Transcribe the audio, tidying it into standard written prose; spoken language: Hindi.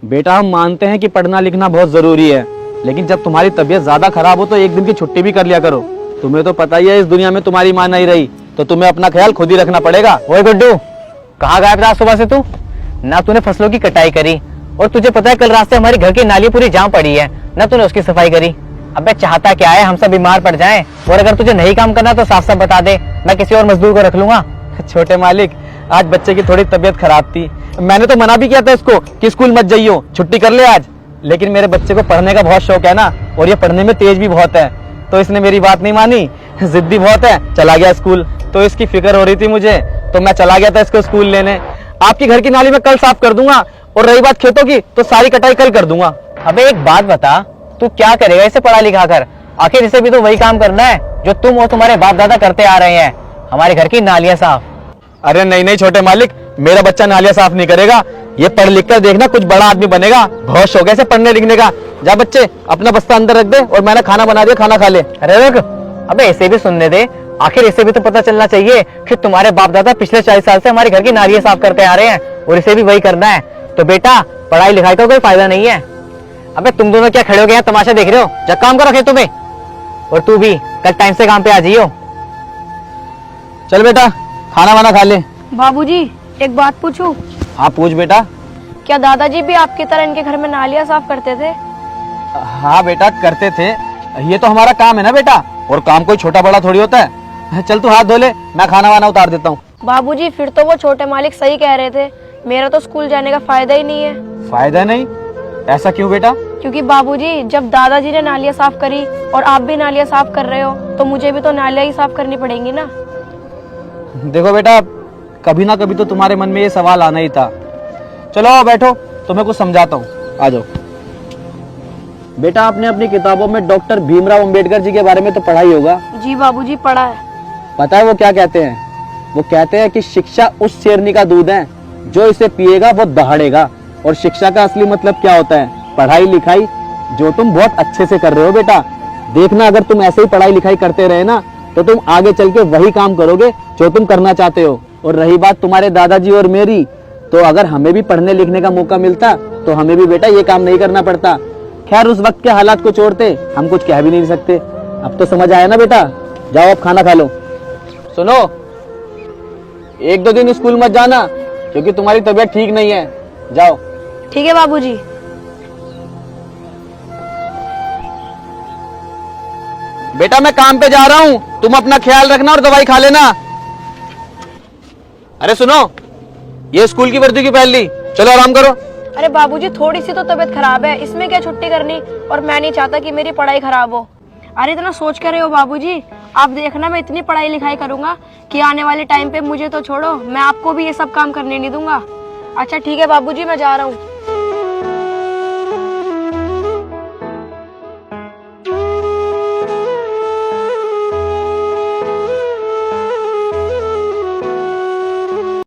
बेटा हम मानते हैं कि पढ़ना लिखना बहुत जरूरी है, लेकिन जब तुम्हारी तबीयत ज्यादा खराब हो तो एक दिन की छुट्टी भी कर लिया करो। तुम्हें तो पता ही है इस दुनिया में तुम्हारी माँ नहीं रही, तो तुम्हें अपना ख्याल खुद ही रखना पड़ेगा। ओए गुड्डू, कहाँ गायब था सुबह से तू? ना तूने फसलों की कटाई करी, और तुझे पता है कल रात से हमारे घर की नाली पूरी जाम पड़ी है, ना तूने उसकी सफाई करी। अबे चाहता क्या है, हम सब बीमार पड़ जाएं, और अगर तुझे नहीं काम करना तो साफ साफ बता दे, मैं किसी और मजदूर को रख लूंगा। छोटे मालिक, आज बच्चे की थोड़ी तबीयत खराब थी, मैंने तो मना भी किया था इसको कि स्कूल मत जाइयो, छुट्टी कर ले आज। लेकिन मेरे बच्चे को पढ़ने का बहुत शौक है ना, और ये पढ़ने में तेज भी बहुत है, तो इसने मेरी बात नहीं मानी, जिद्दी बहुत है, चला गया स्कूल। तो इसकी फिक्र हो रही थी मुझे, तो मैं चला गया था इसको स्कूल लेने। आपकी घर की नाली में कल साफ कर दूंगा, और रही बात खेतों की तो सारी कटाई कल कर दूंगा। अबे एक बात बता, तू क्या करेगा इसे पढ़ा लिखा कर? आखिर इसे भी तो वही काम करना है जो तुम और तुम्हारे बाप दादा करते आ रहे हैं, हमारे घर की नालियां साफ। अरे नहीं नहीं छोटे मालिक, मेरा बच्चा नालियां साफ नहीं करेगा, ये पढ़ लिख कर देखना कुछ बड़ा आदमी बनेगा, बहुत शौक है इसे पढ़ने लिखने का। जा बच्चे, अपना बस्ता अंदर रख दे, और मैंने खाना बना दिया, खाना खा ले। अरे रुक, अबे इसे भी सुनने दे, आखिर इसे भी तो पता चलना चाहिए कि तुम्हारे बाप दादा पिछले 40 साल से हमारे घर की नालियां साफ करते आ रहे हैं, और इसे भी वही करना है। तो बेटा, पढ़ाई लिखाई का कोई फायदा नहीं है। अबे तुम दोनों क्या खड़े हो गए हैं, तमाशा देख रहे हो? जब काम करो खेतों में, और तू भी कल टाइम से काम पे आ जाइयो। चल बेटा, खाना वाना खा ले। बाबूजी, एक बात पूछूं? हाँ पूछ बेटा। क्या दादाजी भी आपकी तरह इनके घर में नालियां साफ करते थे? हाँ बेटा करते थे, ये तो हमारा काम है ना बेटा, और काम कोई छोटा बड़ा थोड़ी होता है। चल तू हाथ धो ले, मैं खाना वाना उतार देता हूँ। बाबूजी, फिर तो वो छोटे मालिक सही कह रहे थे, मेरा तो स्कूल जाने का फायदा ही नहीं है। फायदा नहीं? ऐसा क्यों बेटा? क्योंकि बाबूजी, जब दादाजी ने नालियां साफ करी और आप भी नालियां साफ कर रहे हो, तो मुझे भी तो नालियां ही साफ करनी पड़ेंगी ना। देखो बेटा, कभी ना कभी तो तुम्हारे मन में ये सवाल आना ही था। चलो आओ बैठो, तुम्हें कुछ समझाता हूँ, आ जाओ। बेटा आपने अपनी किताबों में डॉक्टर भीमराव अंबेडकर जी के बारे में तो पढ़ा ही होगा। जी बाबूजी, पढ़ा है। पता है वो क्या कहते हैं? वो कहते हैं कि शिक्षा उस शेरनी का दूध है, जो इसे पिएगा वो दहाड़ेगा। और शिक्षा का असली मतलब क्या होता है? पढ़ाई लिखाई, जो तुम बहुत अच्छे से कर रहे हो बेटा। देखना, अगर तुम ऐसे ही पढ़ाई लिखाई करते रहे ना, तो तुम आगे चल के वही काम करोगे जो तुम करना चाहते हो। और रही बात तुम्हारे दादाजी और मेरी, तो अगर हमें भी पढ़ने लिखने का मौका मिलता तो हमें भी बेटा ये काम नहीं करना पड़ता। खैर, उस वक्त के हालात को छोड़ते हम कुछ कह भी नहीं सकते। अब तो समझ आया ना बेटा? जाओ अब खाना खा लो। सुनो, 1-2 दिन स्कूल मत जाना, क्योंकि तुम्हारी तबीयत ठीक नहीं है। जाओ। ठीक है बाबूजी। बेटा मैं काम पे जा रहा हूँ, तुम अपना ख्याल रखना और दवाई खा लेना। अरे सुनो, ये स्कूल की वर्दी क्यों पहन ली? चलो आराम करो। अरे बाबूजी, थोड़ी सी तो तबीयत खराब है, इसमें क्या छुट्टी करनी? और मैं नहीं चाहता कि मेरी पढ़ाई खराब हो। अरे इतना सोच कर रहे हो बाबूजी? आप देखना, मैं इतनी पढ़ाई लिखाई करूंगा कि आने वाले टाइम पे मुझे तो छोड़ो, मैं आपको भी ये सब काम करने नहीं दूंगा। अच्छा ठीक है बाबूजी, मैं जा रहा हूँ।